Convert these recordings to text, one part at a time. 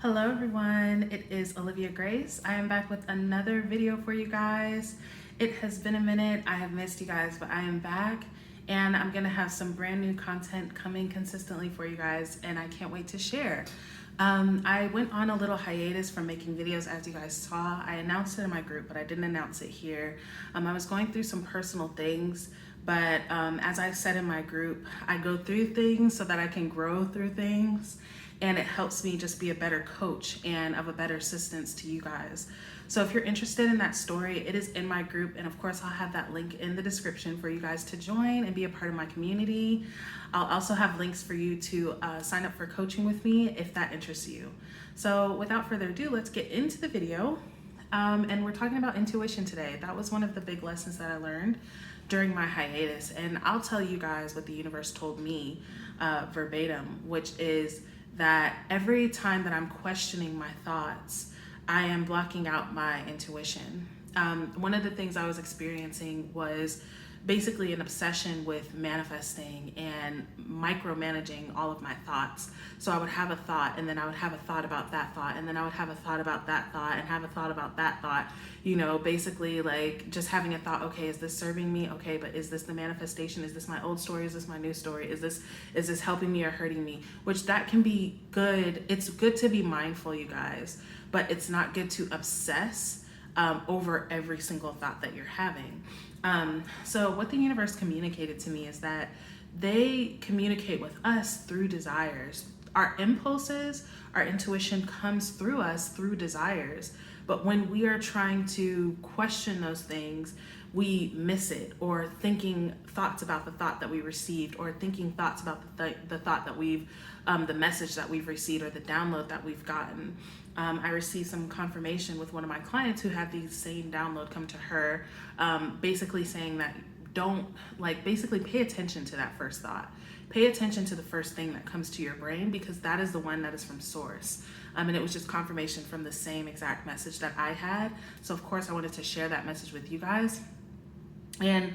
Hello everyone, it is Olivia Grace. I am back with another video for you guys. It has been a minute, I have missed you guys, but I am back and I'm gonna have some brand new content coming consistently for you guys and I can't wait to share. I went on a little hiatus from making videos, as you guys saw. I announced it in my group, but I didn't announce it here. I was going through some personal things, but as I said in my group, I go through things so that I can grow through things, and it helps me just be a better coach and of a better assistance to you guys. So if you're interested in that story, it is in my group, and of course I'll have that link in the description for you guys to join and be a part of my community. I'll also have links for you to sign up for coaching with me if that interests you. So without further ado, let's get into the video. And we're talking about intuition today. That was one of the big lessons that I learned during my hiatus, and I'll tell you guys what the universe told me verbatim, which is that every time that I'm questioning my thoughts, I am blocking out my intuition. One of the things I was experiencing was basically an obsession with manifesting and micromanaging all of my thoughts. So I would have a thought, and then I would have a thought about that thought, and then I would have a thought about that thought, and have a thought about that thought. You know, basically like just having a thought, okay, is this serving me? Okay, but is this the manifestation? Is this my old story? Is this my new story? Is this helping me or hurting me? Which that can be good. It's good to be mindful, you guys, but it's not good to obsess over every single thought that you're having. So what the universe communicated to me is that they communicate with us through desires. Our impulses, our intuition comes through us through desires. But when we are trying to question those things, we miss it, or thinking thoughts about the thought that we received, or thinking thoughts about the thought that we've, the message that we've received, or the download that we've gotten. I received some confirmation with one of my clients who had the same download come to her, basically saying that basically pay attention to that first thought. Pay attention to the first thing that comes to your brain, because that is the one that is from source. And it was just confirmation from the same exact message that I had. So of course I wanted to share that message with you guys. And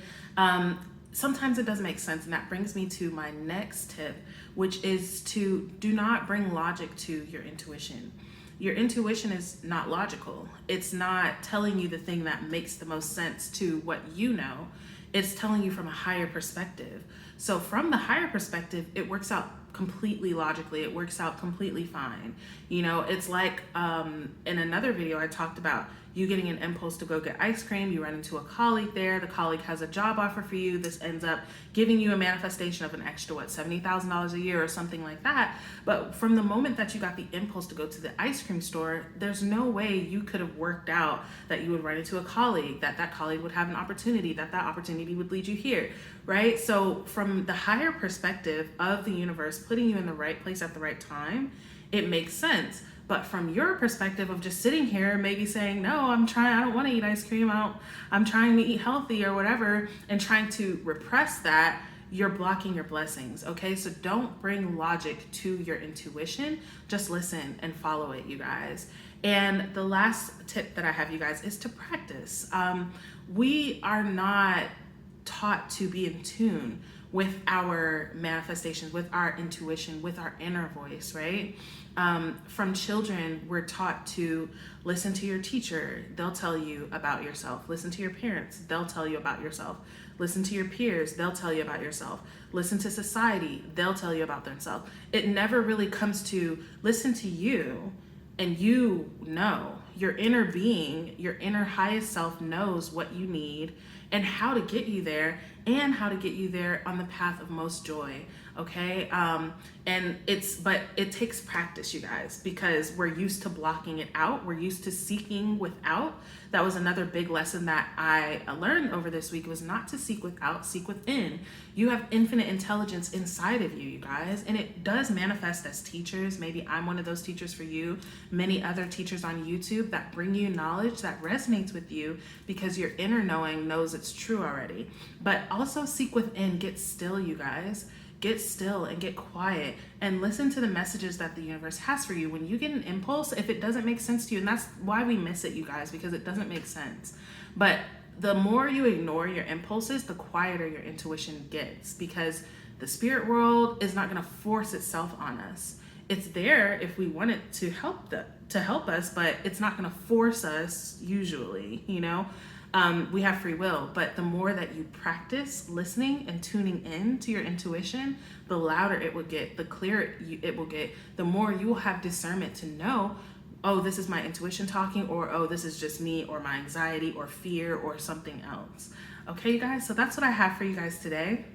sometimes it doesn't make sense. And that brings me to my next tip, which is to do not bring logic to your intuition. Your intuition is not logical. It's not telling you the thing that makes the most sense to what you know. It's telling you from a higher perspective. So from the higher perspective, it works out completely logically. It works out completely fine. You know, it's like in another video I talked about you getting an impulse to go get ice cream. You run into a colleague there. The colleague has a job offer for you. This ends up giving you a manifestation of an extra, $70,000 a year or something like that. But from the moment that you got the impulse to go to the ice cream store, there's no way you could have worked out that you would run into a colleague, that colleague would have an opportunity, that opportunity would lead you here, right? So from the higher perspective of the universe putting you in the right place at the right time, it makes sense. But from your perspective of just sitting here, maybe saying, no, I don't want to eat ice cream, I'm trying to eat healthy or whatever, and trying to repress that, you're blocking your blessings, okay? So don't bring logic to your intuition, just listen and follow it, you guys. And the last tip that I have, you guys, is to practice. We are not taught to be in tune with our manifestations, with our intuition, with our inner voice, right? From children, we're taught to listen to your teacher. They'll tell you about yourself. Listen to your parents. They'll tell you about yourself. Listen to your peers. They'll tell you about yourself. Listen to society. They'll tell you about themselves. It never really comes to listen to you, and you know, your inner being, your inner highest self knows what you need and how to get you there, and how to get you there on the path of most joy, okay? But it takes practice, you guys, because we're used to blocking it out. We're used to seeking without. That was another big lesson that I learned over this week, was not to seek without, seek within. You have infinite intelligence inside of you, you guys, and it does manifest as teachers. Maybe I'm one of those teachers for you, many other teachers on YouTube that bring you knowledge that resonates with you because your inner knowing knows it's true already. But also seek within, get still, you guys. Get still and get quiet and listen to the messages that the universe has for you. When you get an impulse, if it doesn't make sense to you, and that's why we miss it, you guys, because it doesn't make sense. But the more you ignore your impulses, the quieter your intuition gets, because the spirit world is not going to force itself on us. It's there if we want it to help us, but it's not going to force us usually, you know. We have free will, but the more that you practice listening and tuning in to your intuition, the louder it will get, the clearer it will get, the more you will have discernment to know, oh, this is my intuition talking, or oh, this is just me, or my anxiety, or fear, or something else. Okay, you guys, so that's what I have for you guys today.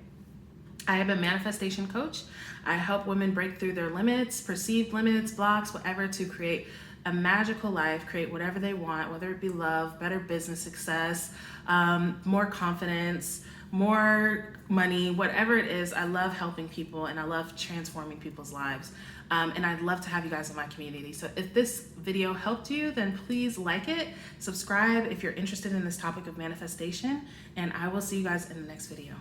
I am a manifestation coach. I help women break through their limits, perceived limits, blocks, whatever, to create a magical life, create whatever they want, whether it be love, better business success, more confidence, more money, whatever it is. I love helping people and I love transforming people's lives. And I'd love to have you guys in my community. So if this video helped you, then please like it, subscribe if you're interested in this topic of manifestation, and I will see you guys in the next video.